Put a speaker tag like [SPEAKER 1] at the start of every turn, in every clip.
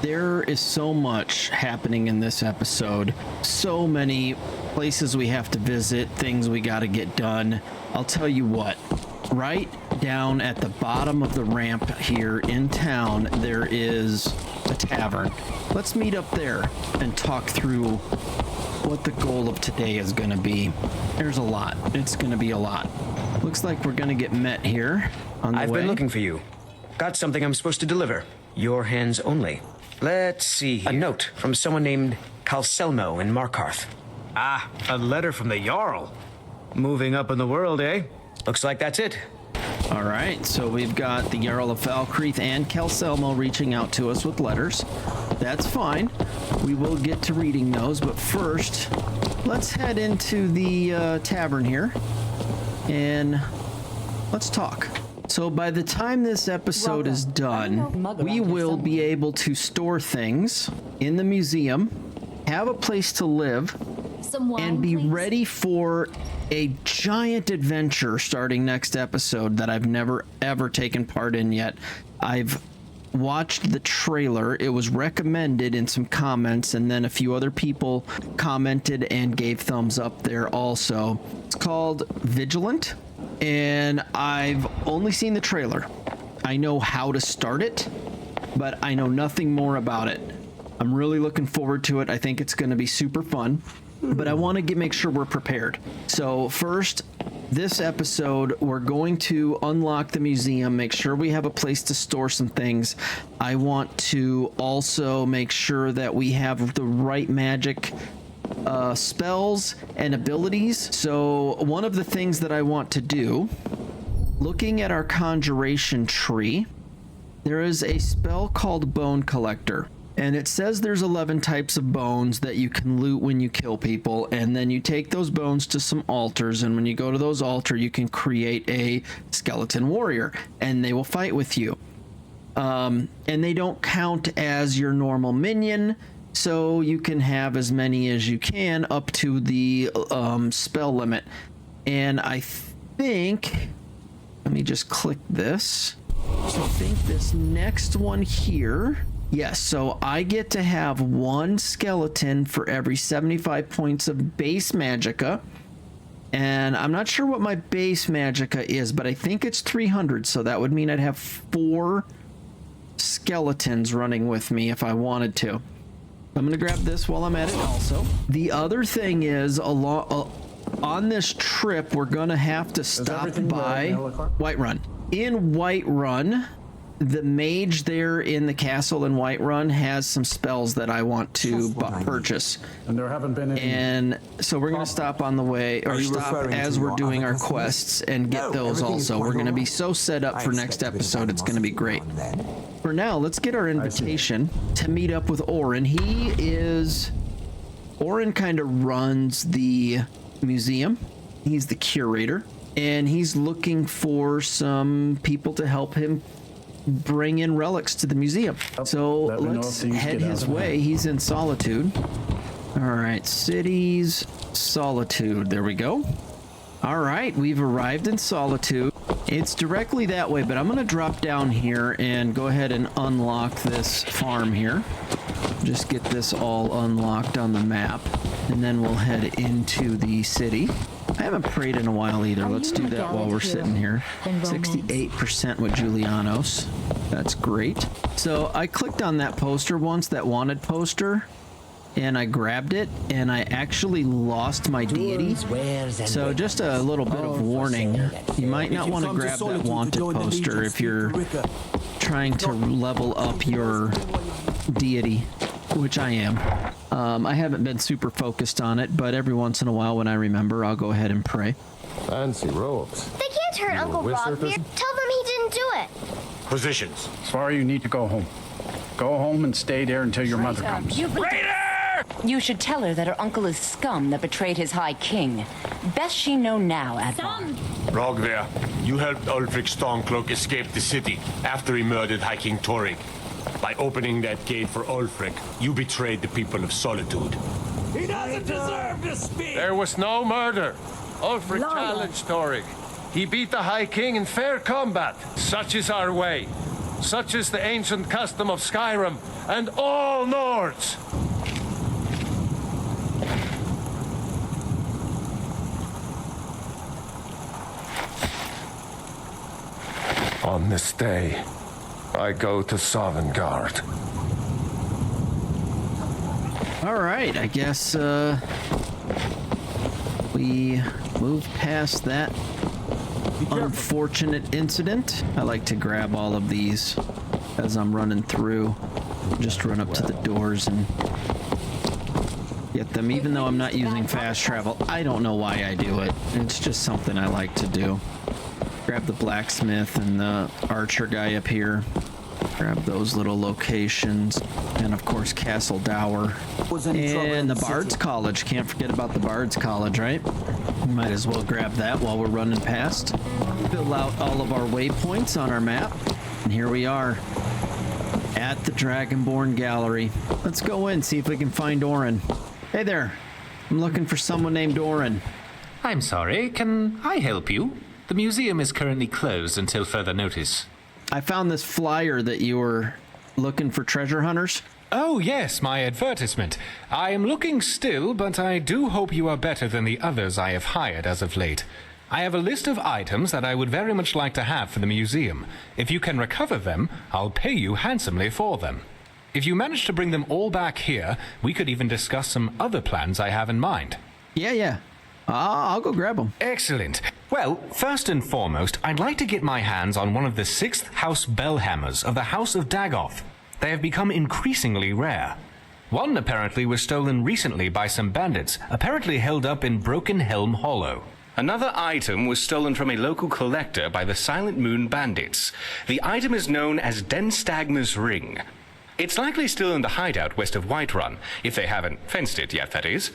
[SPEAKER 1] There is so much happening in this episode. So many places we have to visit, things we got to get done. I'll tell you what, right down at the bottom of the ramp here in town, there is a tavern. Let's meet up there and talk through what the goal of today is going to be. There's a lot. It's going to be a lot. Looks like we're going to get met here on the way.
[SPEAKER 2] I've been looking for you. Got something I'm supposed to deliver. Your hands only. Let's see here. A note from someone named Calselmo in Markarth.
[SPEAKER 3] Ah, a letter from the Jarl. Moving up in the world, eh?
[SPEAKER 2] Looks like that's it.
[SPEAKER 1] All right, so we've got the Jarl of Falkreath and Calselmo reaching out to us with letters. That's fine. We will get to reading those, but first, let's head into the tavern here and let's talk. So by the time this episode is done, we will be able to store things in the museum, have a place to live, and be ready for a giant adventure starting next episode that I've never ever taken part in yet. I've watched the trailer. It was recommended in some comments, and then a few other people commented and gave thumbs up there also. It's called Vigilant, and I've only seen the trailer. I know how to start it, but I know nothing more about it. I'm really looking forward to it. I think it's going to be super fun, but I want to make sure we're prepared. So first, this episode, we're going to unlock the museum, make sure we have a place to store some things. I want to also make sure that we have the right magic spells and abilities. So one of the things that I want to do, looking at our conjuration tree, there is a spell called Bone Collector. And it says there's 11 types of bones that you can loot when you kill people, and then you take those bones to some altars, and when you go to those altars, you can create a skeleton warrior, and they will fight with you. And they don't count as your normal minion, so you can have as many as you can up to the spell limit. And I think, let me just click this. So I think this next one here, yes, so I get to have one skeleton for every 75 points of base magicka. And I'm not sure what my base magicka is, but I think it's 300. So that would mean I'd have 4 skeletons running with me if I wanted to. I'm going to grab this while I'm at it also. The other thing is, on this trip, we're going to have to stop by Whiterun. In Whiterun, the mage there in the castle in Whiterun has some spells that I want to purchase.
[SPEAKER 4] And there haven't been any.
[SPEAKER 1] And so we're going to stop on the way, or stop as we're doing our quests and get those also. We're going to be so set up for next episode, it's going to be great. For now, let's get our invitation to meet up with Auryen. Auryen kind of runs the museum. He's the curator, and he's looking for some people to help him bring in relics to the museum. So let's head his way. He's in Solitude. All right, cities, Solitude. There we go. All right, we've arrived in Solitude. It's directly that way, but I'm going to drop down here and go ahead and unlock this farm here. Just get this all unlocked on the map, and then we'll head into the city. I haven't prayed in a while either. Let's do that while we're sitting here. 68% with Julianos. That's great. So I clicked on that poster once, that wanted poster, and I grabbed it, and I actually lost my deity. So just a little bit of warning. You might not want to grab that wanted poster if you're trying to level up your deity, which I am. I haven't been super focused on it, but every once in a while when I remember, I'll go ahead and pray.
[SPEAKER 5] Fancy robes.
[SPEAKER 6] They can't hurt Uncle Rockbeard. Tell them he didn't do it.
[SPEAKER 4] Positions. Sorry, you need to go home. Go home and stay there until your mother comes.
[SPEAKER 7] You should tell her that her uncle is scum that betrayed his high king. Best she know now, Advar.
[SPEAKER 8] Rogver, you helped Ulfric Stormcloak escape the city after he murdered High King Torygg. By opening that gate for Ulfric, you betrayed the people of Solitude.
[SPEAKER 9] He doesn't deserve to speak!
[SPEAKER 5] There was no murder. Ulfric challenged Torygg. He beat the High King in fair combat. Such is our way. Such is the ancient custom of Skyrim and all Nords. On this day, I go to Sovngarde.
[SPEAKER 1] All right, I guess we move past that unfortunate incident. I like to grab all of these as I'm running through. Just run up to the doors and get them, even though I'm not using fast travel. I don't know why I do it. It's just something I like to do. Grab the blacksmith and the archer guy up here. Grab those little locations. And of course, Castle Dower. And the Bard's College. Can't forget about the Bard's College, right? Might as well grab that while we're running past. Fill out all of our waypoints on our map. And here we are at the Dragonborn Gallery. Let's go in, see if we can find Auryen. Hey there. I'm looking for someone named Auryen.
[SPEAKER 10] I'm sorry, can I help you? The museum is currently closed until further notice.
[SPEAKER 1] I found this flyer that you were looking for treasure hunters.
[SPEAKER 10] Oh yes, my advertisement. I am looking still, but I do hope you are better than the others I have hired as of late. I have a list of items that I would very much like to have for the museum. If you can recover them, I'll pay you handsomely for them. If you manage to bring them all back here, we could even discuss some other plans I have in mind.
[SPEAKER 1] Yeah. I'll go grab them.
[SPEAKER 10] Excellent. Well, first and foremost, I'd like to get my hands on one of the 6th House Bellhammers of the House of Dagoth. They have become increasingly rare. One apparently was stolen recently by some bandits, apparently held up in Broken Helm Hollow. Another item was stolen from a local collector by the Silent Moon bandits. The item is known as Denstagmar's ring. It's likely still in the hideout west of Whiterun, if they haven't fenced it yet, that is.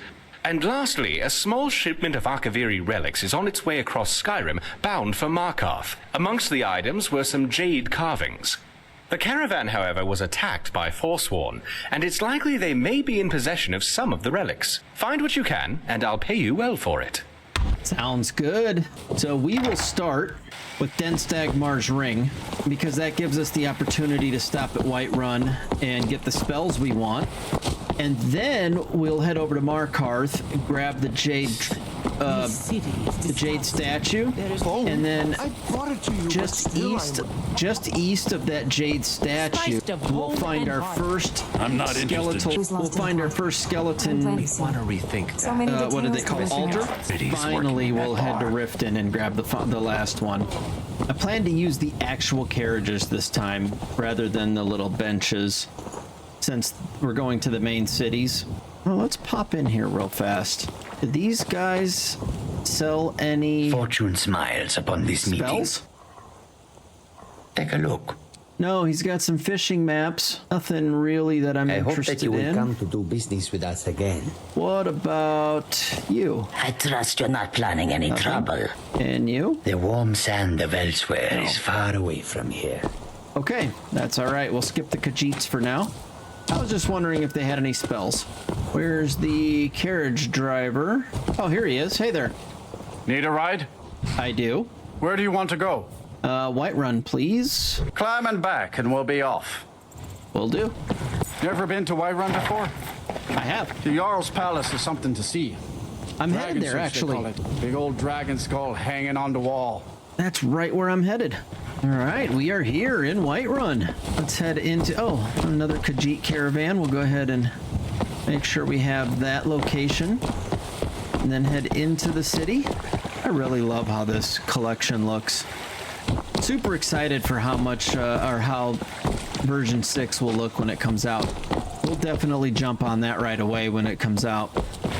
[SPEAKER 10] And lastly, a small shipment of Akaviri relics is on its way across Skyrim, bound for Markarth. Amongst the items were some jade carvings. The caravan, however, was attacked by Forsworn, and it's likely they may be in possession of some of the relics. Find what you can, and I'll pay you well for it.
[SPEAKER 1] Sounds good. So we will start with Denstagmar's ring, because that gives us the opportunity to stop at Whiterun and get the spells we want. And then we'll head over to Markarth, grab the jade statue, and then just east of that jade statue, we'll find our first We'll find our first skeleton.
[SPEAKER 10] Want to rethink that.
[SPEAKER 1] What do they call it? Altar? Finally, we'll head to Riften and grab the last one. I plan to use the actual carriages this time rather than the little benches, since we're going to the main cities. Well, let's pop in here real fast. Do these guys sell any
[SPEAKER 11] Fortune smiles upon this
[SPEAKER 1] spells?
[SPEAKER 11] meeting. Take a look.
[SPEAKER 1] No, he's got some fishing maps. Nothing really that I'm interested in.
[SPEAKER 11] I hope that you will come to do business with us again.
[SPEAKER 1] What about you?
[SPEAKER 11] I trust you're not planning any trouble.
[SPEAKER 1] And you?
[SPEAKER 11] The warm sand of elsewhere is far away from here.
[SPEAKER 1] Okay, that's all right. We'll skip the Khajiits for now. I was just wondering if they had any spells. Where's the carriage driver? Oh, here he is. Hey there.
[SPEAKER 4] Need a ride?
[SPEAKER 1] I do.
[SPEAKER 4] Where do you want to go?
[SPEAKER 1] Whiterun, please.
[SPEAKER 4] Climb and back and we'll be off.
[SPEAKER 1] Will do.
[SPEAKER 4] Never been to Whiterun before?
[SPEAKER 1] I have.
[SPEAKER 4] The Jarl's Palace is something to see.
[SPEAKER 1] I'm headed there, actually.
[SPEAKER 4] Big old dragon skull hanging on the wall.
[SPEAKER 1] That's right where I'm headed. All right, we are here in Whiterun. Let's head into, another Khajiit caravan. We'll go ahead and make sure we have that location and then head into the city. I really love how this collection looks. Super excited for how much, or how version 6 will look when it comes out. We'll definitely jump on that right away when it comes out.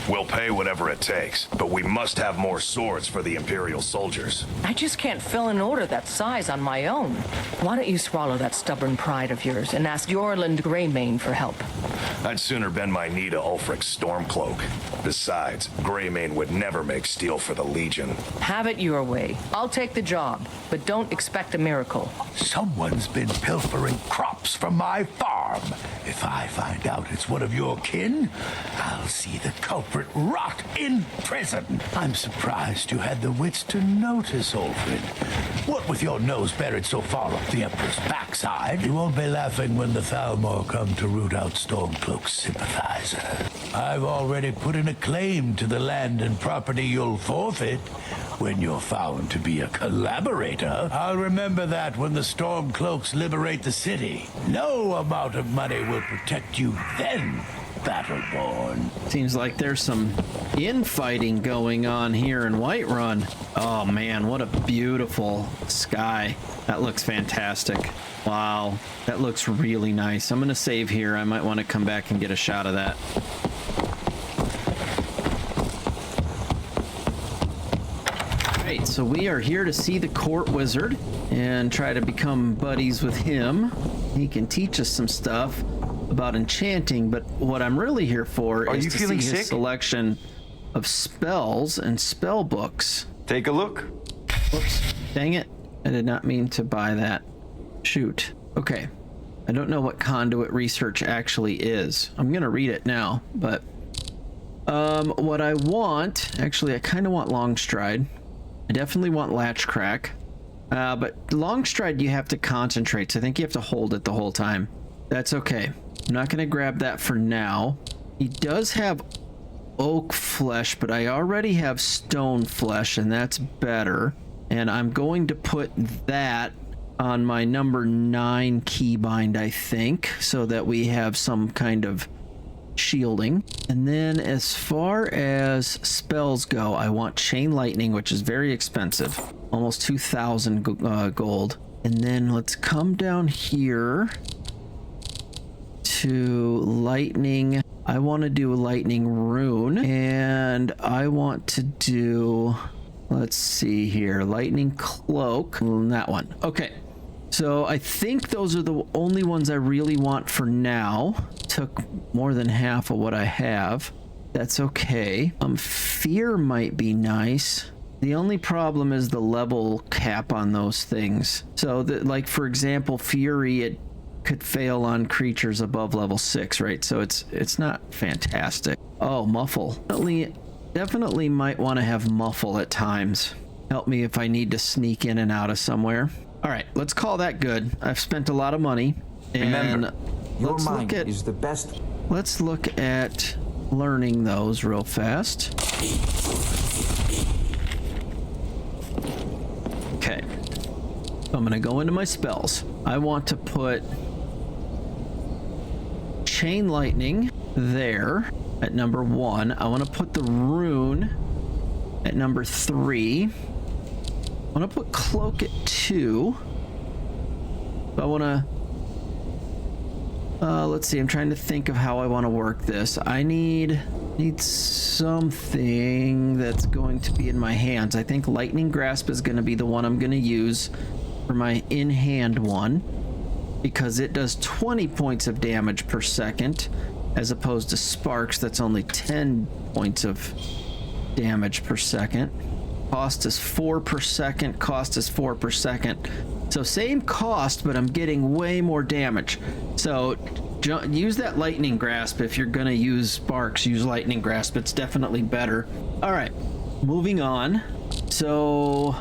[SPEAKER 12] We'll pay whatever it takes, but we must have more swords for the Imperial soldiers.
[SPEAKER 13] I just can't fill an order that size on my own. Why don't you swallow that stubborn pride of yours and ask Yorland Greymane for help?
[SPEAKER 12] I'd sooner bend my knee to Ulfric's Stormcloak. Besides, Greymane would never make steel for the Legion.
[SPEAKER 13] Have it your way. I'll take the job, but don't expect a miracle.
[SPEAKER 9] Someone's been pilfering crops from my farm. harm. If I find out it's one of your kin, I'll see the culprit rot in prison. I'm surprised you had the wits to notice, Ulfric. What with your nose buried so far up the Emperor's backside, you won't be laughing when the Thalmor come to root out Stormcloak's sympathizer. I've already put in a claim to the land and property you'll forfeit when you're found to be a collaborator. I'll remember that when the Stormcloaks liberate the city. No amount of money will protect you then, Battleborn.
[SPEAKER 1] Seems like there's some infighting going on here in Whiterun. Oh man, what a beautiful sky. That looks fantastic. Wow, that looks really nice. I'm gonna save here. I might want to come back and get a shot of that. Alright, so we are here to see the court wizard and try to become buddies with him. He can teach us some stuff about enchanting, but what I'm really here for is to see his selection of spells and spell books.
[SPEAKER 14] Take a look.
[SPEAKER 1] Whoops, dang it. I did not mean to buy that. Shoot. Okay. I don't know what conduit research actually is. I'm gonna read it now, but what I want, actually I kind of want Longstride. I definitely want Latchcrack. But Longstride you have to concentrate, so I think you have to hold it the whole time. That's okay. I'm not gonna grab that for now. He does have oak flesh, but I already have stone flesh, and that's better. And I'm going to put that on my number 9 keybind, I think, so that we have some kind of shielding. And then as far as spells go, I want Chain Lightning, which is very expensive, almost 2,000 gold. And then let's come down here to Lightning. I want to do a Lightning Rune, and I want to do, let's see here, Lightning Cloak, that one. Okay, so I think those are the only ones I really want for now. Took more than half of what I have. That's okay. Fear might be nice. The only problem is the level cap on those things. So that, like, for example, Fury, it could fail on creatures above level 6, right? So it's not fantastic. Oh, Muffle. Definitely might want to have Muffle at times. Help me if I need to sneak in and out of somewhere. All right, let's call that good. I've spent a lot of money. And
[SPEAKER 14] remember, your mind is the best.
[SPEAKER 1] Let's look at learning those real fast. Okay. I'm going to go into my spells. I want to put Chain Lightning there at number 1. I want to put the Rune at number 3. I want to put Cloak at 2. I want to... let's see, I'm trying to think of how I want to work this. I need something that's going to be in my hands. I think Lightning Grasp is going to be the one I'm going to use for my in-hand one, because it does 20 points of damage per second, as opposed to Sparks that's only 10 points of damage per second. Cost is 4 per second, cost is 4 per second. So same cost, but I'm getting way more damage. So use that Lightning Grasp. If you're gonna use Sparks, use Lightning Grasp. It's definitely better. All right, moving on. So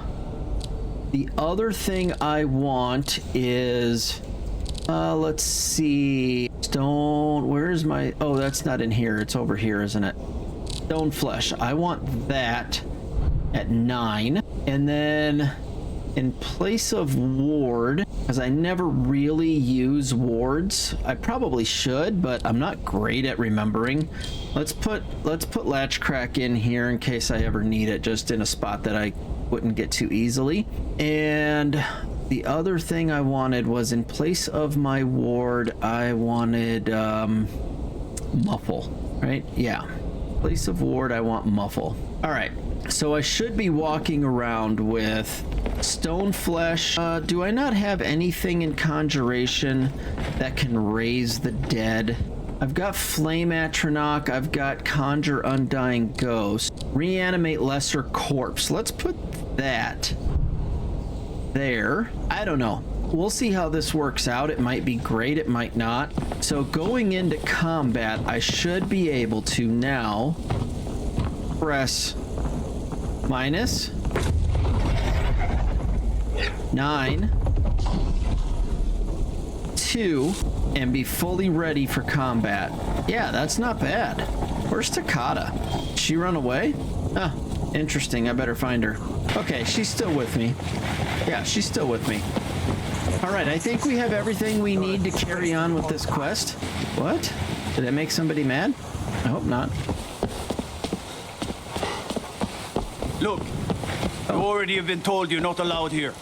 [SPEAKER 1] the other thing I want is, let's see, stone, where's my, oh, that's not in here. It's over here, isn't it? Stone Flesh. I want that at 9. And then in place of ward, because I never really use wards, I probably should, but I'm not great at remembering. Let's put Latchcrack in here in case I ever need it, just in a spot that I wouldn't get to easily. And the other thing I wanted was, in place of my ward, I wanted Muffle, right? Yeah. In place of ward, I want Muffle. All right. So I should be walking around with Stone Flesh. Do I not have anything in Conjuration that can raise the dead? I've got Flame Atronach. I've got Conjure Undying Ghost. Reanimate Lesser Corpse. Let's put that there. I don't know. we'll see how this works out. It might be great, it might not. So going into combat, I should be able to now press minus 9 2 and be fully ready for combat. Yeah, that's not bad. Where's Takata? She run away? Ah, interesting. I better find her. Okay, she's still with me. Yeah, she's still with me. All right, I think we have everything we need to carry on with this quest. What? Did I make somebody mad? I hope not.
[SPEAKER 15] Look, you already have been told you're not allowed here.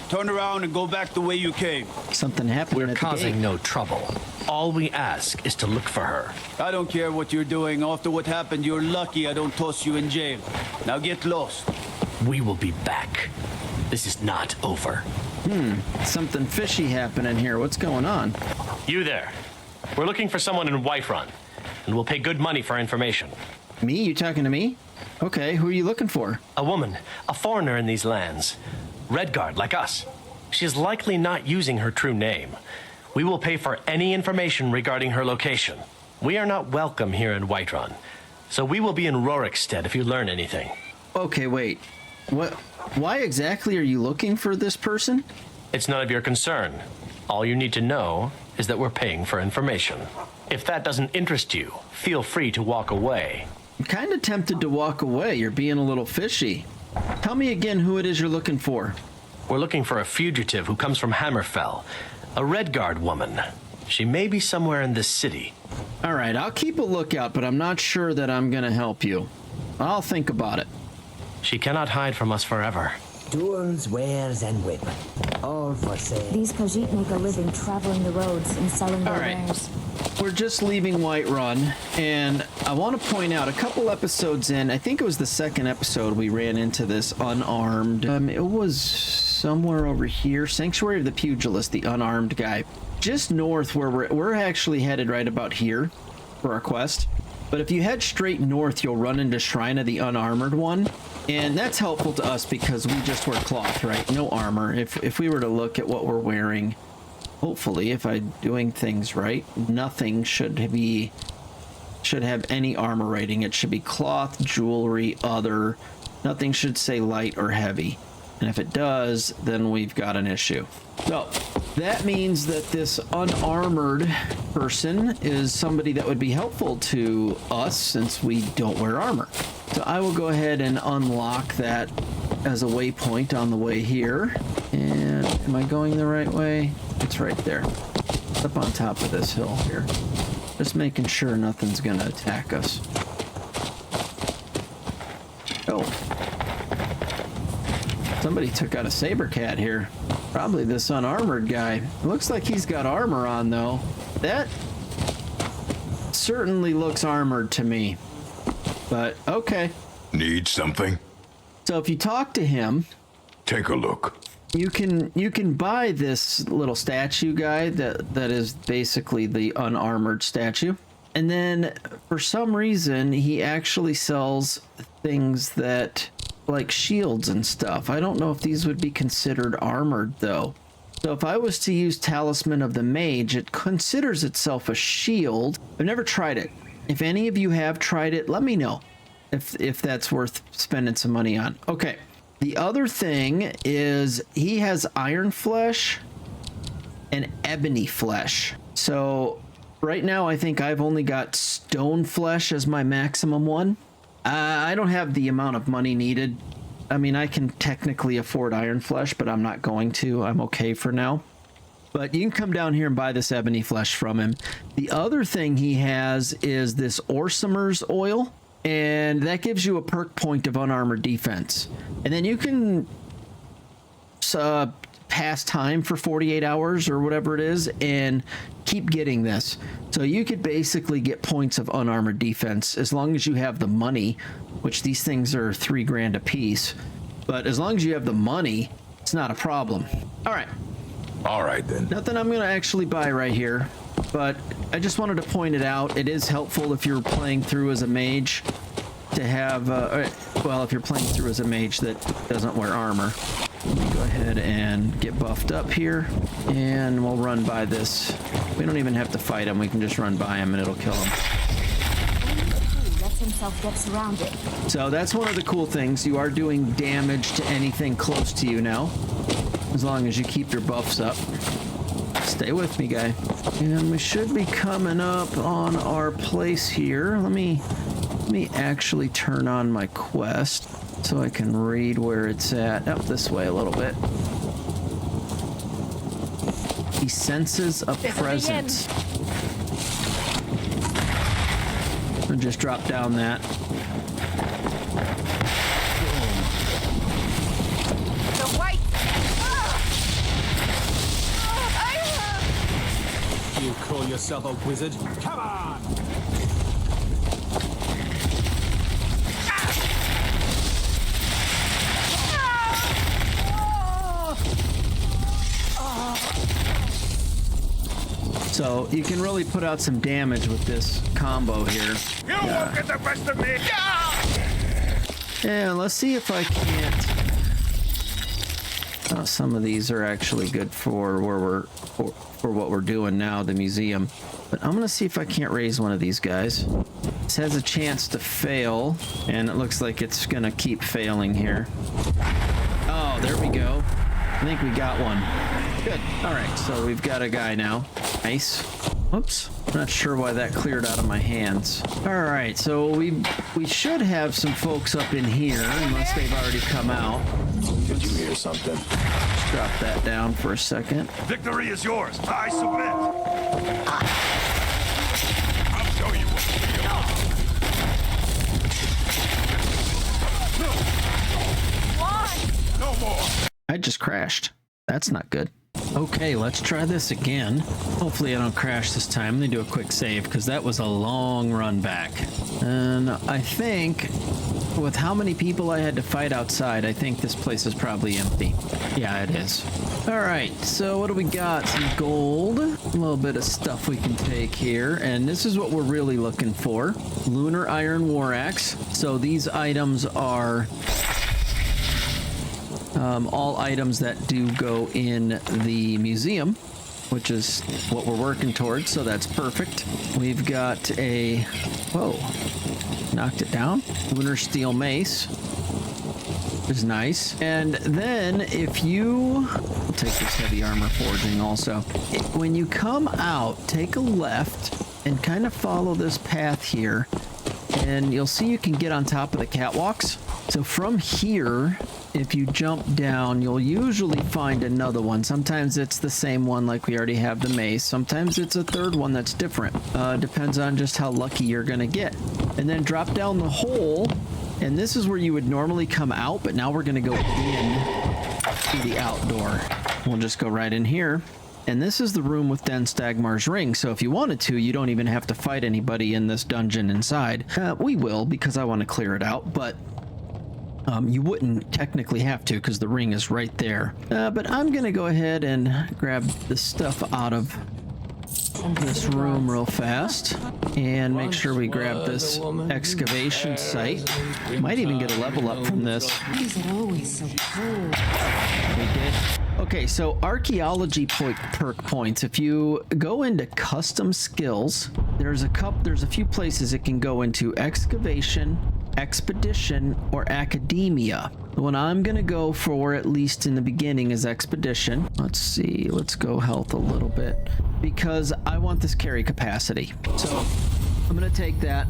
[SPEAKER 15] Turn around and go back the way you came.
[SPEAKER 1] Something happened.
[SPEAKER 16] We're causing no trouble. All we ask is to look for her.
[SPEAKER 15] I don't care what you're doing. After what happened, you're lucky I don't toss you in jail. Now get lost.
[SPEAKER 16] We will be back. This is not over.
[SPEAKER 1] Something fishy happening here. What's going on?
[SPEAKER 16] You there. We're looking for someone in Whiterun, and we'll pay good money for information.
[SPEAKER 1] Me? You talking to me? Okay, who are you looking for?
[SPEAKER 16] A woman, a foreigner in these lands. Redguard, like us. She is likely not using her true name. We will pay for any information regarding her location. We are not welcome here in Whiterun, so we will be in Rorikstead if you learn anything.
[SPEAKER 1] Okay, wait. What? Why exactly are you looking for this person?
[SPEAKER 16] It's none of your concern. All you need to know is that we're paying for information. If that doesn't interest you, feel free to walk away.
[SPEAKER 1] I'm kind of tempted to walk away. You're being a little fishy. Tell me again who it is you're looking for.
[SPEAKER 16] We're looking for a fugitive who comes from Hammerfell. A Redguard woman. She may be somewhere in this city.
[SPEAKER 1] All right, I'll keep a lookout, but I'm not sure that I'm going to help you. I'll think about it.
[SPEAKER 16] She cannot hide from us forever.
[SPEAKER 11] Tools, wares, and weapons. All for sale.
[SPEAKER 17] These Khajiit make a living traveling the roads and selling their wares.
[SPEAKER 1] We're just leaving Whiterun, and I want to point out a couple episodes in, I think it was the second episode we ran into this unarmed. It was somewhere over here, Sanctuary of the Pugilist, the unarmed guy. Just north where we're actually headed right about here for our quest. But if you head straight north, you'll run into Shrine of the Unarmored one. And that's helpful to us because we just wear cloth, right? No armor. If we were to look at what we're wearing, hopefully, if I'm doing things right, nothing should have any armor rating. It should be cloth, jewelry, other. Nothing should say light or heavy. And if it does, then we've got an issue. So that means that this unarmored person is somebody that would be helpful to us since we don't wear armor. So I will go ahead and unlock that as a waypoint on the way here. And am I going the right way? It's right there. It's up on top of this hill here. Just making sure nothing's gonna attack us. Oh. Somebody took out a saber cat here. Probably this unarmored guy. Looks like he's got armor on though. That certainly looks armored to me. But okay.
[SPEAKER 9] Need something?
[SPEAKER 1] So if you talk to him,
[SPEAKER 9] take a look.
[SPEAKER 1] You can buy this little statue guy that is basically the unarmored statue. And then for some reason he actually sells things that like shields and stuff. I don't know if these would be considered armored though. So if I was to use Talisman of the Mage, it considers itself a shield. I've never tried it. If any of you have tried it, let me know if that's worth spending some money on. Okay. The other thing is he has iron flesh and ebony flesh. So right now I think I've only got stone flesh as my maximum one. I don't have the amount of money needed. I mean, I can technically afford iron flesh, but I'm not going to. I'm okay for now. But you can come down here and buy this ebony flesh from him. The other thing he has is this Orsimer's oil, and that gives you a perk point of unarmored defense. And then you can pass time for 48 hours or whatever it is and keep getting this. So you could basically get points of unarmored defense as long as you have the money, which these things are $3 grand a piece. But as long as you have the money, it's not a problem. All right then. Nothing I'm going to actually buy right here, but I just wanted to point it out. It is helpful if you're playing through as a mage to have, well, if you're playing through as a mage that doesn't wear armor. Let me go go ahead and get buffed up here, and we'll run by this. We don't even have to fight him. We can just run by him and it'll kill him.
[SPEAKER 17] Lets himself get surrounded.
[SPEAKER 1] So that's one of the cool things. You are doing damage to anything close to you now, as long as you keep your buffs up. Stay with me, guy. And we should be coming up on our place here. Let me actually turn on my quest so I can read where it's at. Up this way a little bit. He senses a presence. I'll just drop down that.
[SPEAKER 18] You call yourself a wizard? Come on!
[SPEAKER 1] So you can really put out some damage with this combo here.
[SPEAKER 12] You won't get the best of me!
[SPEAKER 1] Yeah, let's see if I can't. Some of these are actually good for where for what we're doing now, the museum. But I'm gonna see if I can't raise one of these guys. This has a chance to fail, and it looks like it's gonna keep failing here. Oh, there we go. I think we got one. Good. All right, so we've got a guy now. Nice. Oops. Not sure why that cleared out of my hands. All right, so we should have some folks up in here, unless they've already come out.
[SPEAKER 12] Did you hear something?
[SPEAKER 1] Let's drop that down for a second.
[SPEAKER 12] Victory is yours. I submit. I'll show you what we are. No more.
[SPEAKER 1] I just crashed. That's not good. Okay, let's try this again. Hopefully I don't crash this time. Let me do a quick save, because that was a long run back. And I think with how many people I had to fight outside, I think this place is probably empty. Yeah, it is. All right, so what do we got? Some gold, a little bit of stuff we can take here, and this is what we're really looking for. Lunar Iron War Axe. So these items are all items that do go in the museum, which is what we're working towards, so that's perfect. We've got a, whoa, knocked it down. Lunar Steel Mace is nice. And then if you, we'll take this heavy armor forging also. When you come out, take a left and kind of follow this path here, and you'll see you can get on top of the catwalks. So from here, if you jump down, you'll usually find another one. Sometimes it's the same one like we already have the mace. Sometimes it's a third one that's different. Depends on just how lucky you're gonna get. And then drop down the hole, and this is where you would normally come out, but now we're gonna go in to the outdoor. We'll just go right in here. And this is the room with Denstagmar's ring. So if you wanted to, you don't even have to fight anybody in this dungeon inside. We will, because I want to clear it out, but you wouldn't technically have to, because the ring is right there. But I'm gonna go ahead and grab the stuff out of this room real fast and make sure we grab this excavation site. Might even get a level up from this.
[SPEAKER 17] These are always so cool.
[SPEAKER 1] We did. Okay, so archaeology perk points. If you go into custom skills, there's a few places it can go into: excavation, expedition, or academia. The one I'm gonna go for, at least in the beginning, is expedition. Let's see, let's go health a little bit, because I want this carry capacity. So I'm gonna take that,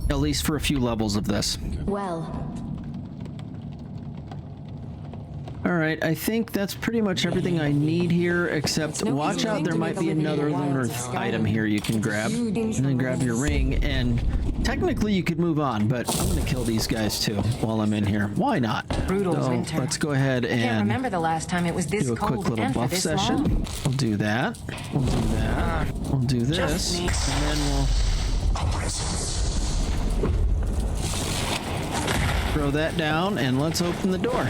[SPEAKER 1] at least for a few levels of this.
[SPEAKER 17] Well.
[SPEAKER 1] All right, I think that's pretty much everything I need here, except watch out, there might be another lunar item here you can grab. And then grab your ring, and technically you could move on, but I'm gonna kill these guys too while I'm in here. Why not?
[SPEAKER 7] Brutal winter.
[SPEAKER 1] Let's go ahead
[SPEAKER 7] I can't
[SPEAKER 1] and
[SPEAKER 7] remember the last time it was this
[SPEAKER 1] do a quick
[SPEAKER 7] cold
[SPEAKER 1] little
[SPEAKER 7] and for
[SPEAKER 1] buff
[SPEAKER 7] this
[SPEAKER 1] session.
[SPEAKER 7] long.
[SPEAKER 1] We'll do that. We'll do that. We'll do this. And then we'll throw that down, and let's open the door.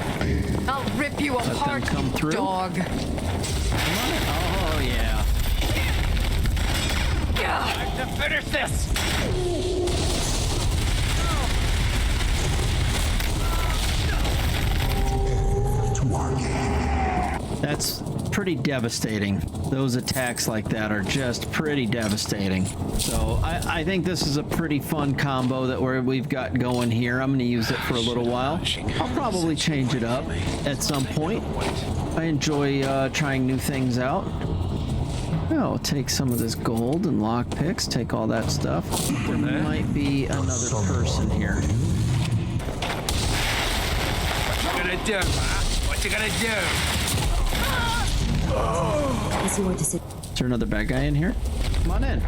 [SPEAKER 13] I'll rip you
[SPEAKER 1] Let
[SPEAKER 13] apart,
[SPEAKER 1] them come through.
[SPEAKER 13] dog.
[SPEAKER 1] Come on in. Oh, yeah.
[SPEAKER 13] Time to finish this.
[SPEAKER 9] To our king.
[SPEAKER 1] That's pretty devastating. Those attacks like that are just pretty devastating. So I think this is a pretty fun combo that we've got going here. I'm going to use it for a little while. I'll probably change it up at some point. I enjoy trying new things out. Oh, take some of this gold and lockpicks, take all that stuff. There might be another person here.
[SPEAKER 15] What you gonna do, huh? What you gonna do?
[SPEAKER 1] Is there another bad guy in here? Come on in.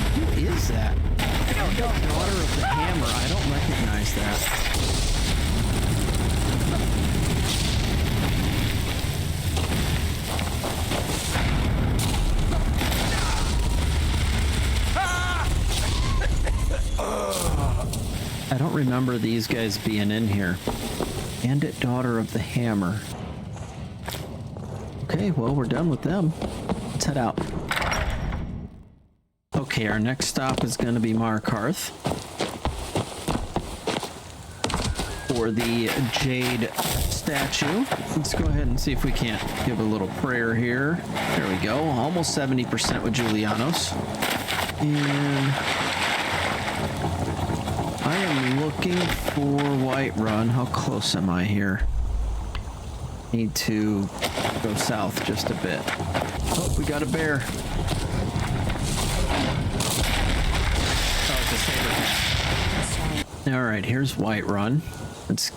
[SPEAKER 1] Who is that? Daughter of the Hammer. I don't recognize that. I don't remember these guys being in here. Bandit Daughter of the Hammer. Okay, well, we're done with them. Let's head out. Okay, our next stop is going to be Markarth for the Jade statue. Let's go ahead and see if we can't give a little prayer here. There we go. Almost 70% with Julianos. And I am looking for Whiterun. How close am I here? Need to go south just a bit. Oh, we got a bear. Oh, it's a saber cat. All right, here's Whiterun. Let's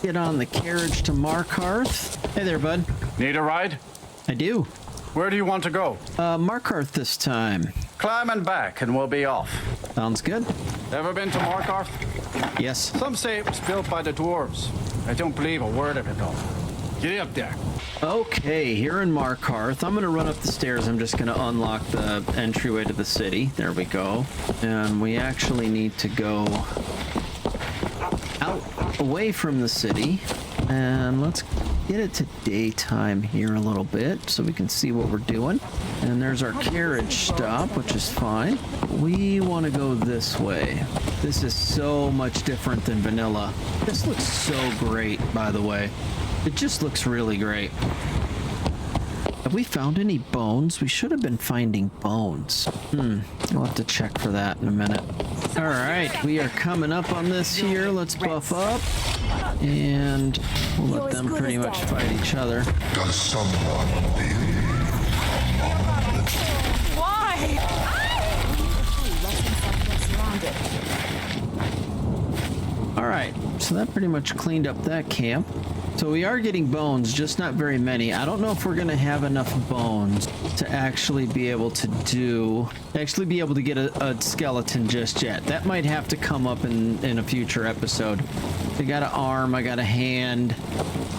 [SPEAKER 1] get on the carriage to Markarth. Hey there, bud.
[SPEAKER 4] Need a ride?
[SPEAKER 1] I do.
[SPEAKER 4] Where do you want to go?
[SPEAKER 1] Markarth this time.
[SPEAKER 4] Climb and back and we'll be off.
[SPEAKER 1] Sounds good.
[SPEAKER 4] Ever been to Markarth?
[SPEAKER 1] Yes.
[SPEAKER 4] Some say it was built by the dwarves. I don't believe a word of it though. Get up there.
[SPEAKER 1] Okay, here in Markarth, I'm going to run up the stairs. I'm just going to unlock the entryway to the city. There we go. And we actually need to go out away from the city. And let's get it to daytime here a little bit so we can see what we're doing. And there's our carriage stop, which is fine. We want to go this way. This is so much different than vanilla. This looks so great, by the way. It just looks really great. Have we found any bones? We should have been finding bones. We'll have to check for that in a minute. All right, we are coming up on this here. Let's buff up. And we'll let them pretty much fight each other.
[SPEAKER 9] Does someone believe?
[SPEAKER 6] Why?
[SPEAKER 1] All right, so that pretty much cleaned up that camp. So we are getting bones, just not very many. I don't know if we're going to have enough bones to actually be able to get a skeleton just yet. That might have to come up in a future episode. I got an arm, I got a hand.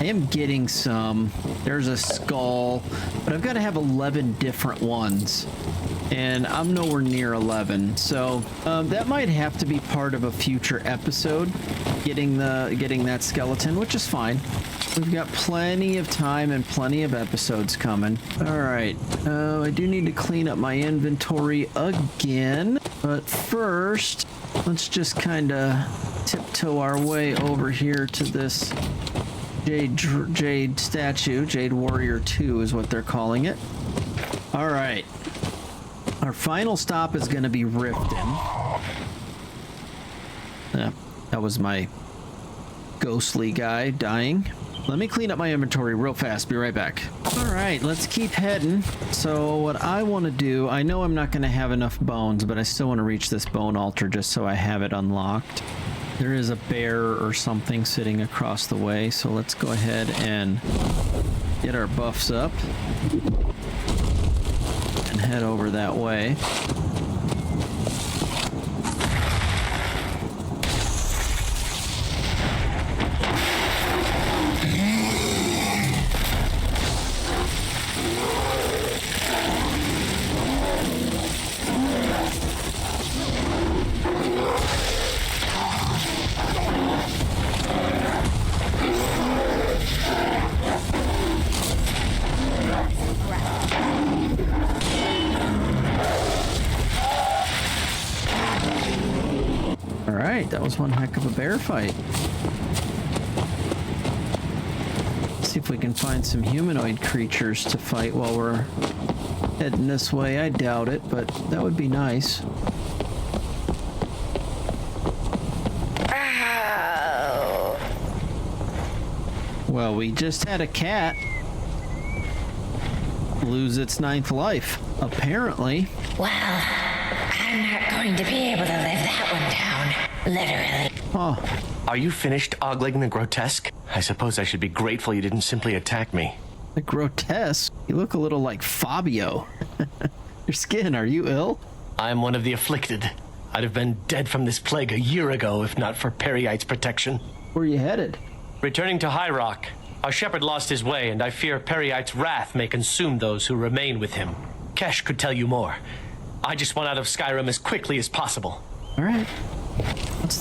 [SPEAKER 1] I am getting some. There's a skull, but I've got to have 11 different ones. And I'm nowhere near 11, so that might have to be part of a future episode, getting that skeleton, which is fine. We've got plenty of time and plenty of episodes coming. All right, I do need to clean up my inventory again, but first, let's just kind of tiptoe our way over here to this Jade statue. Jade Warrior 2 is what they're calling it. All right. Our final stop is going to be Riften. That was my ghostly guy dying. Let me clean up my inventory real fast. Be right back. All right, let's keep heading. So what I want to do, I know I'm not going to have enough bones, but I still want to reach this bone altar just so I have it unlocked. There is a bear or something sitting across the way, so let's go ahead and get our buffs up. Head over that way. That was one heck of a bear fight. Let's see if if we can find some humanoid creatures to fight while we're heading this way. I doubt it, but that would be nice. Well, we just had a cat lose its 9th life, apparently.
[SPEAKER 19] Well, I'm not going to be able to live that one down. Literally.
[SPEAKER 1] Oh.
[SPEAKER 16] Are you finished ogling the grotesque? I suppose I should be grateful you didn't simply attack me.
[SPEAKER 1] The grotesque? You look a little like Fabio. Your skin, are you ill?
[SPEAKER 16] I'm one of the afflicted. I'd have been dead from this plague a year ago if not for Periite's protection.
[SPEAKER 1] Where are you headed?
[SPEAKER 16] Returning to High Rock. Our shepherd lost his way, and I fear Periite's wrath may consume those who remain with him. Kesh could tell you more. I just want out of Skyrim as quickly as possible.
[SPEAKER 1] All right.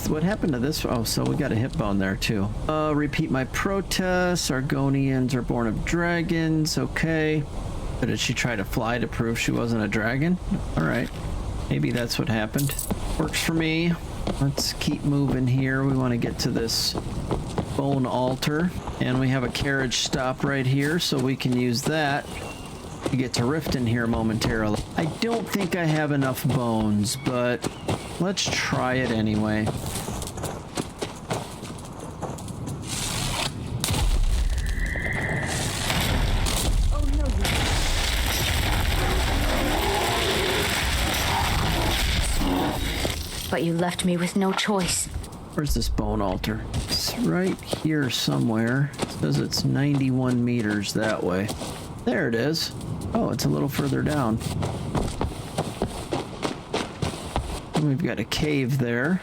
[SPEAKER 1] What happened to this? Oh, so we got a hip bone there, too. Repeat my protest. Argonians are born of dragons. Okay. But did she try to fly to prove she wasn't a dragon? All right. Maybe that's what happened. Works for me. Let's keep moving here. We want to get to this bone altar. And we have a carriage stop right here, so we can use that to get to Riften here momentarily. I don't think I have enough bones, but let's try it anyway.
[SPEAKER 17] But you left me with no choice.
[SPEAKER 1] Where's this bone altar? It's right here somewhere. It says it's 91 meters that way. There it is. Oh, it's a little further down. And we've got a cave there.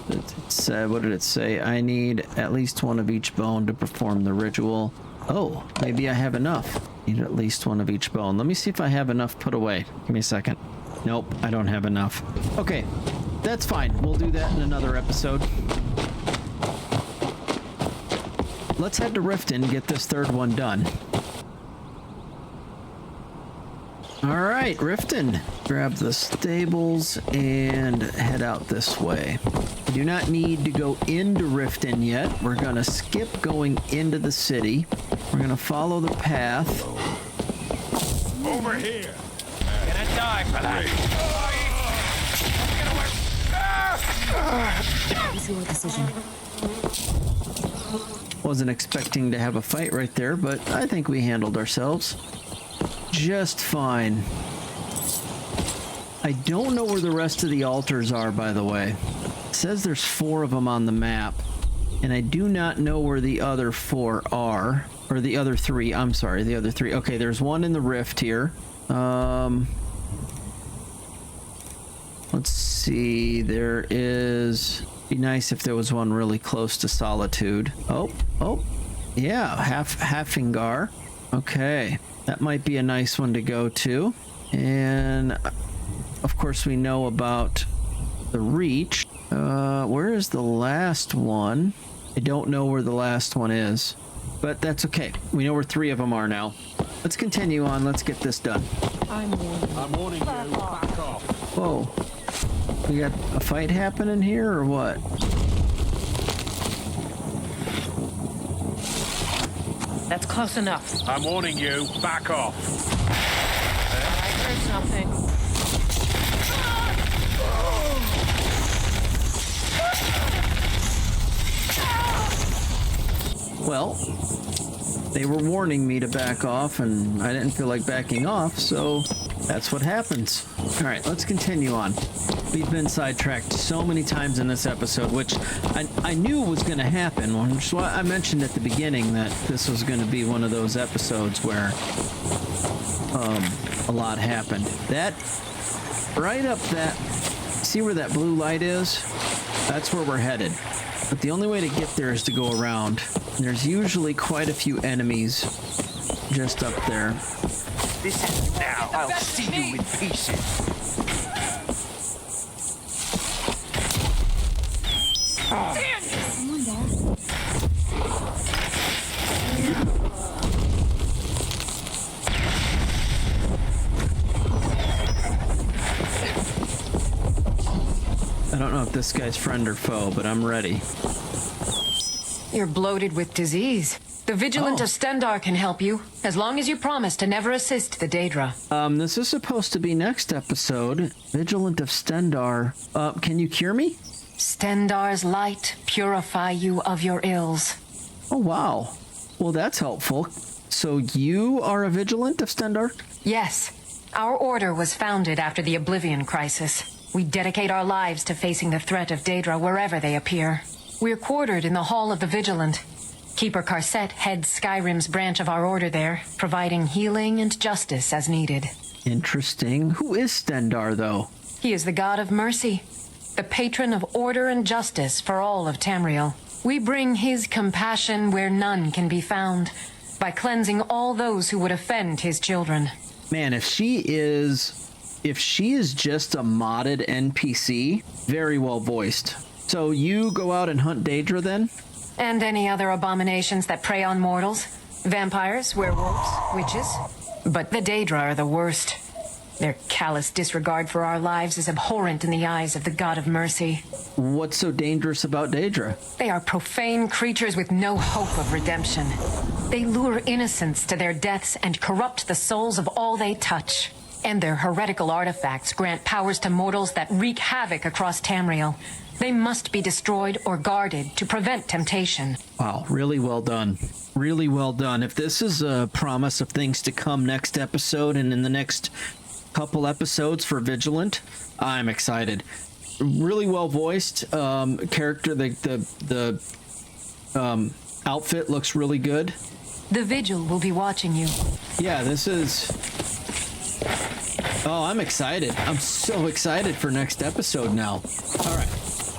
[SPEAKER 1] It said, what did it say? I need at least one of each bone to perform the ritual. Oh, maybe I have enough. Need at least one of each bone. Let me see if I have enough put away. Give me a second. Nope, I don't have enough. Okay, that's fine. We'll do that in another episode. Let's head to Riften and get this third one done. All right, Riften. Grab the stables and head out this way. We do not need to go into Riften yet. We're going to skip going into the city. We're going to follow the path.
[SPEAKER 5] Over here. Gonna die for that.
[SPEAKER 17] It's your decision.
[SPEAKER 1] Wasn't expecting to have a fight right there, but I think we handled ourselves just fine. I don't know where the rest of the altars are, by the way. It says there's 4 of them on the map, and I do not know where the other 4 are. Or the other 3, I'm sorry, the other 3. Okay, there's one in the rift here. Let's see, there is... Be nice if there was one really close to Solitude. Oh, yeah, Haffingar. Okay, that might be a nice one to go to. And, of course, we know about the Reach. Where is the last one? I don't know where the last one is. But that's okay. We know where 3 of them are now. Let's continue on. Let's get this done.
[SPEAKER 18] I'm warning you. Back off.
[SPEAKER 1] Whoa. We got a fight happening here or what?
[SPEAKER 13] That's close enough.
[SPEAKER 5] I'm warning you. Back off.
[SPEAKER 13] I heard something.
[SPEAKER 1] Well, they were warning me to back off, and I didn't feel like backing off, so that's what happens. All right, let's continue on. We've been sidetracked so many times in this episode, which I knew was going to happen, which is why I mentioned at the beginning that this was going to be one of those episodes where a lot happened. That, right up that, see where that blue light is? That's where we're headed. But the only way to get there is to go around. There's usually quite a few enemies just up there.
[SPEAKER 11] This is now. I'll see you in pieces.
[SPEAKER 1] I don't know if this guy's friend or foe, but I'm ready.
[SPEAKER 20] You're bloated with disease. The Vigilant of Stendarr can help you, as long as you promise to never assist the Daedra.
[SPEAKER 1] This is supposed to be next episode. Vigilant of Stendarr. Can you cure me?
[SPEAKER 20] Stendarr's light purify you of your ills.
[SPEAKER 1] Oh, wow. Well, that's helpful. So you are a Vigilant of Stendarr?
[SPEAKER 20] Yes. Our order was founded after the Oblivion Crisis. We dedicate our lives to facing the threat of Daedra wherever they appear. We're quartered in the Hall of the Vigilant. Keeper Karset heads Skyrim's branch of our order there, providing healing and justice as needed.
[SPEAKER 1] Interesting. Who is Stendarr, though?
[SPEAKER 20] He is the god of mercy, the patron of order and justice for all of Tamriel. We bring his compassion where none can be found, by cleansing all those who would offend his children.
[SPEAKER 1] Man, if she is just a modded NPC, very well voiced. So you go out and hunt Daedra then?
[SPEAKER 20] And any other abominations that prey on mortals. Vampires, werewolves, witches. But the Daedra are the worst. Their callous disregard for our lives is abhorrent in the eyes of the God of Mercy.
[SPEAKER 1] What's so dangerous about Daedra?
[SPEAKER 20] They are profane creatures with no hope of redemption. They lure innocents to their deaths and corrupt the souls of all they touch. And their heretical artifacts grant powers to mortals that wreak havoc across Tamriel. They must be destroyed or guarded to prevent temptation.
[SPEAKER 1] Wow, really well done. Really well done. If this is a promise of things to come next episode and in the next couple episodes for Vigilant, I'm excited. Really well voiced. Character, the outfit looks really good.
[SPEAKER 20] The Vigil will be watching you.
[SPEAKER 1] Yeah, this is... Oh, I'm excited. I'm so excited for next episode now. All right.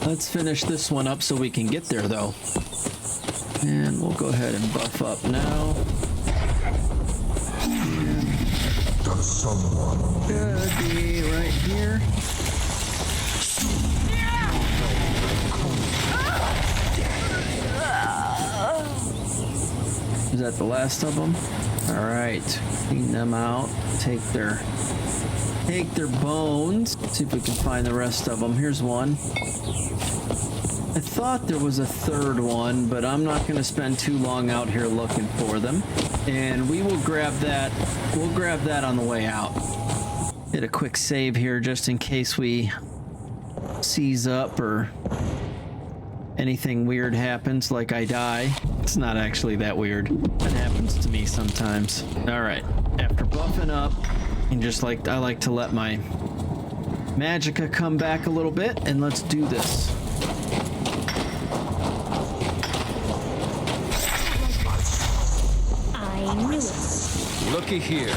[SPEAKER 1] Let's finish this one up so we can get there, though. And we'll go ahead and buff up now.
[SPEAKER 18] Does someone
[SPEAKER 1] should be right here. Is that the last of them? All right. Clean them out. Take their bones. Let's see if we can find the rest of them. Here's one. I thought there was a third one, but I'm not going to spend too long out here looking for them. And we will grab that. We'll grab that on the way out. Hit a quick save here just in case we seize up or anything weird happens, like I die. It's not actually that weird. That happens to me sometimes. All right. After buffing up, and just like I like to let my magicka come back a little bit, and let's do this.
[SPEAKER 17] I knew it.
[SPEAKER 5] Looky here.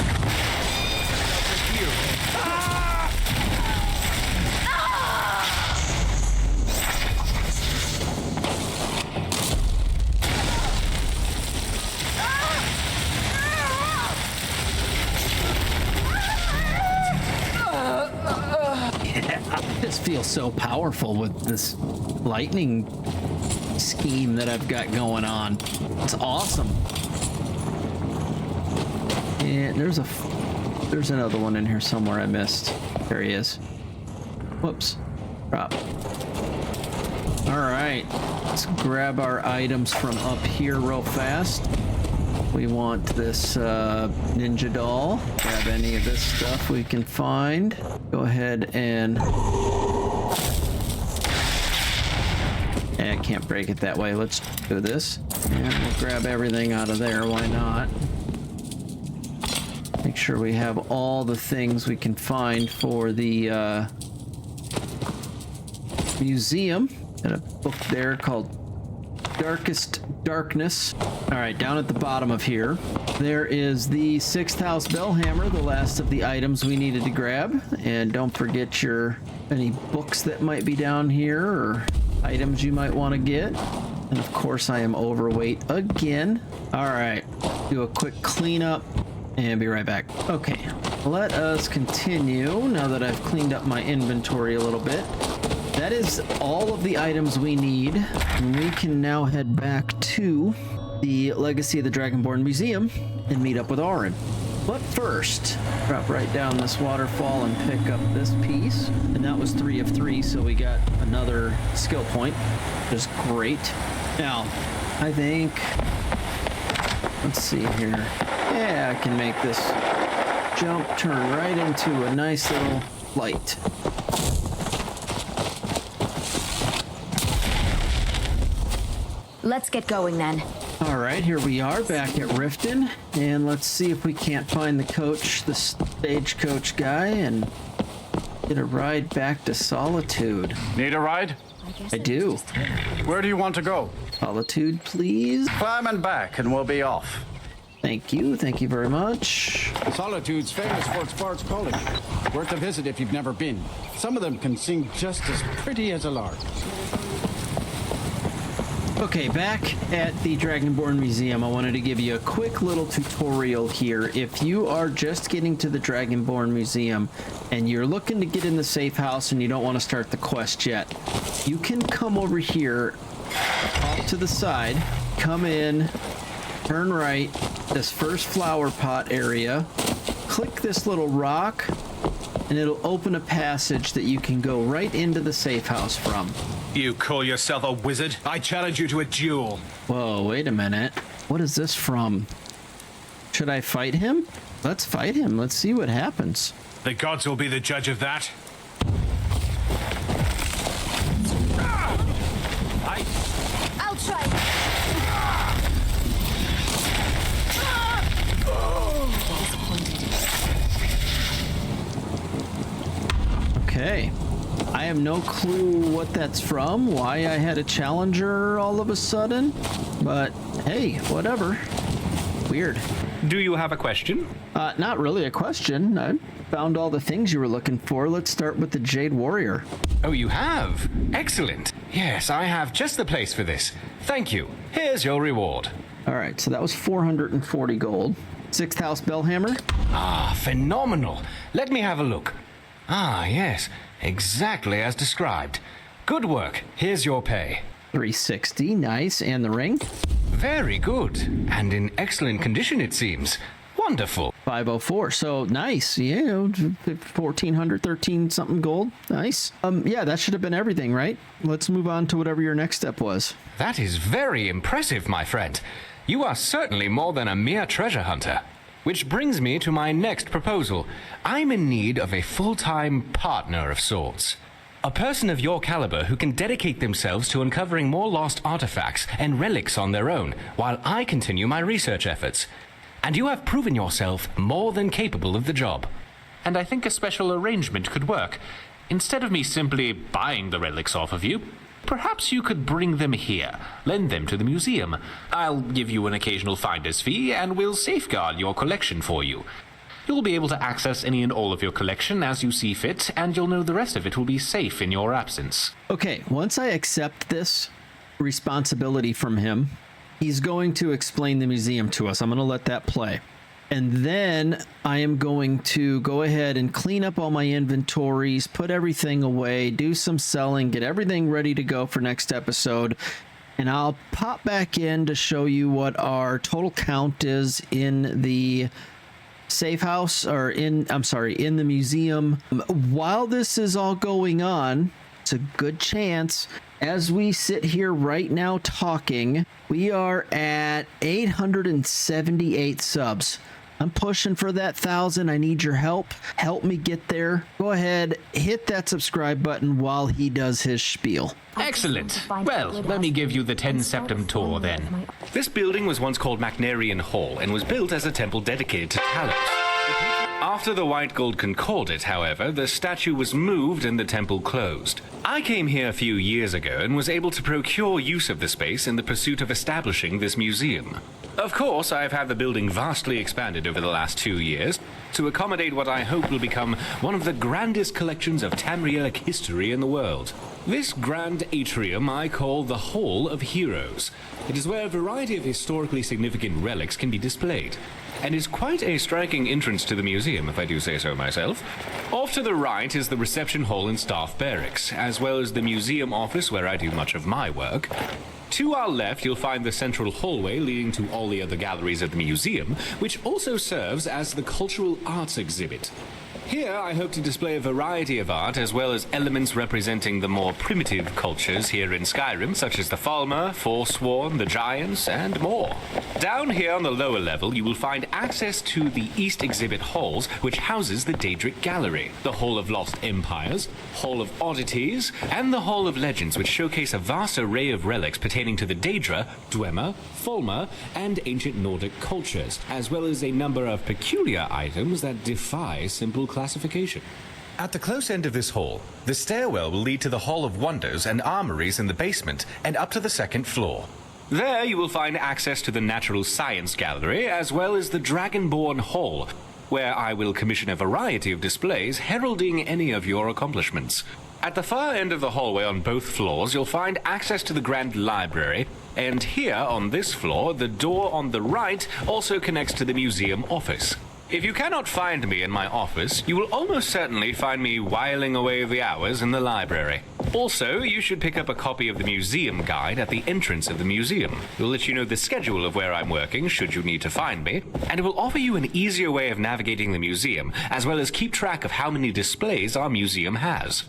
[SPEAKER 1] This feels so powerful with this lightning scheme that I've got going on. It's awesome. And there's another one in here somewhere I missed. There he is. Whoops. Drop. All right. Let's grab our items from up here real fast. We want this ninja doll. Grab any of this stuff we can find. Go ahead and... I can't break it that way. Let's do this. And we'll grab everything out of there. Why not? Make sure we have all the things we can find for the museum. And a book there called Darkest Darkness. All right, down at the bottom of here, there is the 6th House Bellhammer, the last of the items we needed to grab. And don't forget any books that might be down here or items you might want to get. And of course, I am overweight again. All right, do a quick cleanup and be right back. Okay, let us continue now that I've cleaned up my inventory a little bit. That is all of the items we need. And we can now head back to the Legacy of the Dragonborn Museum and meet up with Auryen. But first, drop right down this waterfall and pick up this piece. And that was 3 of 3, so we got another skill point, which is great. Now, I think. Let's see here. Yeah, I can make this jump turn right into a nice little flight.
[SPEAKER 17] Let's get going then.
[SPEAKER 1] All right, here we are back at Riften, and let's see if we can't find the coach, the stagecoach guy, and get a ride back to Solitude.
[SPEAKER 4] Need a ride?
[SPEAKER 1] I do.
[SPEAKER 4] Where do you want to go?
[SPEAKER 1] Solitude, please.
[SPEAKER 4] Climb and back, and we'll be off.
[SPEAKER 1] Thank you very much.
[SPEAKER 4] Solitude's famous for its bards college. Worth a visit if you've never been. Some of them can sing just as pretty as a lark.
[SPEAKER 1] Okay, back at the Dragonborn Museum, I wanted to give you a quick little tutorial here. If you are just getting to the Dragonborn Museum and you're looking to get in the safe house and you don't want to start the quest yet, you can come over here off to the side, come in, turn right, this first flower pot area, click this little rock, and it'll open a passage that you can go right into the safe house from.
[SPEAKER 21] You call yourself a wizard? I challenge you to a duel.
[SPEAKER 1] Whoa, wait a minute. What is this from? Should I fight him? Let's fight him. Let's see what happens.
[SPEAKER 21] The gods will be the judge of that.
[SPEAKER 6] I'll try.
[SPEAKER 1] Okay. I have no clue what that's from, why I had a challenger all of a sudden, but hey, whatever. Weird.
[SPEAKER 10] Do you have a question?
[SPEAKER 1] Not really a question. I found all the things you were looking for. Let's start with the Jade Warrior.
[SPEAKER 10] Oh, you have? Excellent. Yes, I have just the place for this. Thank you. Here's your reward.
[SPEAKER 1] All right, so that was 440 gold. 6th House Bellhammer.
[SPEAKER 10] Ah, phenomenal. Let me have a look. Ah, yes. Exactly as described. Good work. Here's your pay.
[SPEAKER 1] 360, nice. And the ring?
[SPEAKER 10] Very good. And in excellent condition, it seems. Wonderful.
[SPEAKER 1] 504, so nice. Yeah, 1,400, 13 something gold. Nice. Yeah, that should have been everything, right? Let's move on to whatever your next step was.
[SPEAKER 10] That is very impressive, my friend. You are certainly more than a mere treasure hunter. Which brings me to my next proposal. I'm in need of a full-time partner of sorts. A person of your caliber who can dedicate themselves to uncovering more lost artifacts and relics on their own, while I continue my research efforts. And you have proven yourself more than capable of the job.
[SPEAKER 22] And I think a special arrangement could work. Instead of me simply buying the relics off of you, perhaps you could bring them here, lend them to the museum. I'll give you an occasional finder's fee, and we'll safeguard your collection for you. You'll be able to access any and all of your collection as you see fit, and you'll know the rest of it will be safe in your absence.
[SPEAKER 1] Okay, once I accept this responsibility from him, he's going to explain the museum to us. I'm going to let that play. And then I am going to go ahead and clean up all my inventories, put everything away, do some selling, get everything ready to go for next episode. And I'll pop back in to show you what our total count is in the safe house, or in the museum. While this is all going on, it's a good chance, as we sit here right now talking, we are at 878 subs. I'm pushing for that 1,000. I need your help. Help me get there. Go ahead, hit that subscribe button while he does his spiel.
[SPEAKER 22] Excellent. Well, let me give you the 10 Septem tour then.
[SPEAKER 10] This building was once called Macnarian Hall and was built as a temple dedicated to Talos. After the White Gold Concordate, however, the statue was moved and the temple closed. I came here a few years ago and was able to procure use of the space in the pursuit of establishing this museum. Of course, I've had the building vastly expanded over the last 2 years to accommodate what I hope will become one of the grandest collections of Tamrielic history in the world. This grand atrium I call the Hall of Heroes. It is where a variety of historically significant relics can be displayed, and is quite a striking entrance to the museum, if I do say so myself. Off to the right is the reception hall and staff barracks, as well as the museum office where I do much of my work. To our left, you'll find the central hallway leading to all the other galleries of the museum, which also serves as the cultural arts exhibit. Here, I hope to display a variety of art, as well as elements representing the more primitive cultures here in Skyrim, such as the Falmer, Forsworn, the Giants, and more. Down here on the lower level, you will find access to the East Exhibit Halls, which houses the Daedric Gallery, the Hall of Lost Empires, Hall of Oddities, and the Hall of Legends, which showcase a vast array of relics pertaining to the Daedra, Dwemer, Falmer, and ancient Nordic cultures, as well as a number of peculiar items that defy simple classification. At the close end of this hall, the stairwell will lead to the Hall of Wonders and armories in the basement and up to the second floor. There you will find access to the Natural Science Gallery, as well as the Dragonborn Hall, where I will commission a variety of displays heralding any of your accomplishments. At the far end of the hallway on both floors, you'll find access to the Grand Library, and here on this floor, the door on the right also connects to the museum office. If you cannot find me in my office, you will almost certainly find me whiling away the hours in the library. Also, you should pick up a copy of the museum guide at the entrance of the museum. It will let you know the schedule of where I'm working, should you need to find me, and it will offer you an easier way of navigating the museum, as well as keep track of how many displays our museum has.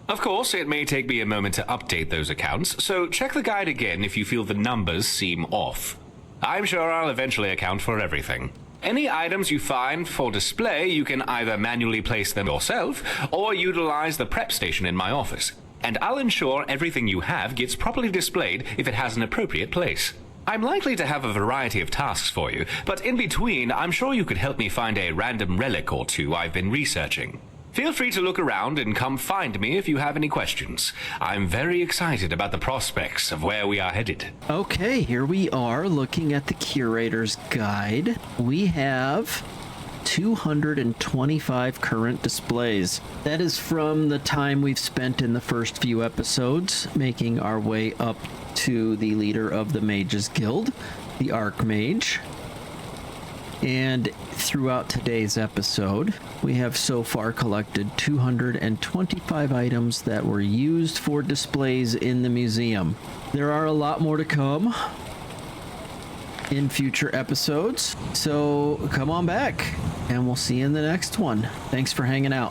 [SPEAKER 10] Of course, it may take me a moment to update those accounts, so check the guide again if you feel the numbers seem off. I'm sure I'll eventually account for everything. Any items you find for display, you can either manually place them yourself, or utilize the prep station in my office, and I'll ensure everything you have gets properly displayed if it has an appropriate place. I'm likely to have a variety of tasks for you, but in between, I'm sure you could help me find a random relic or two I've been researching. Feel free to look around and come find me if you have any questions. I'm very excited about the prospects of where we are headed.
[SPEAKER 1] Okay, here we are looking at the Curator's Guide. We have 225 current displays. That is from the time we've spent in the first few episodes, making our way up to the leader of the Mages Guild, the Archmage. And throughout today's episode, we have so far collected 225 items that were used for displays in the museum. There are a lot more to come in future episodes, so come on back, and we'll see you in the next one. Thanks for hanging out.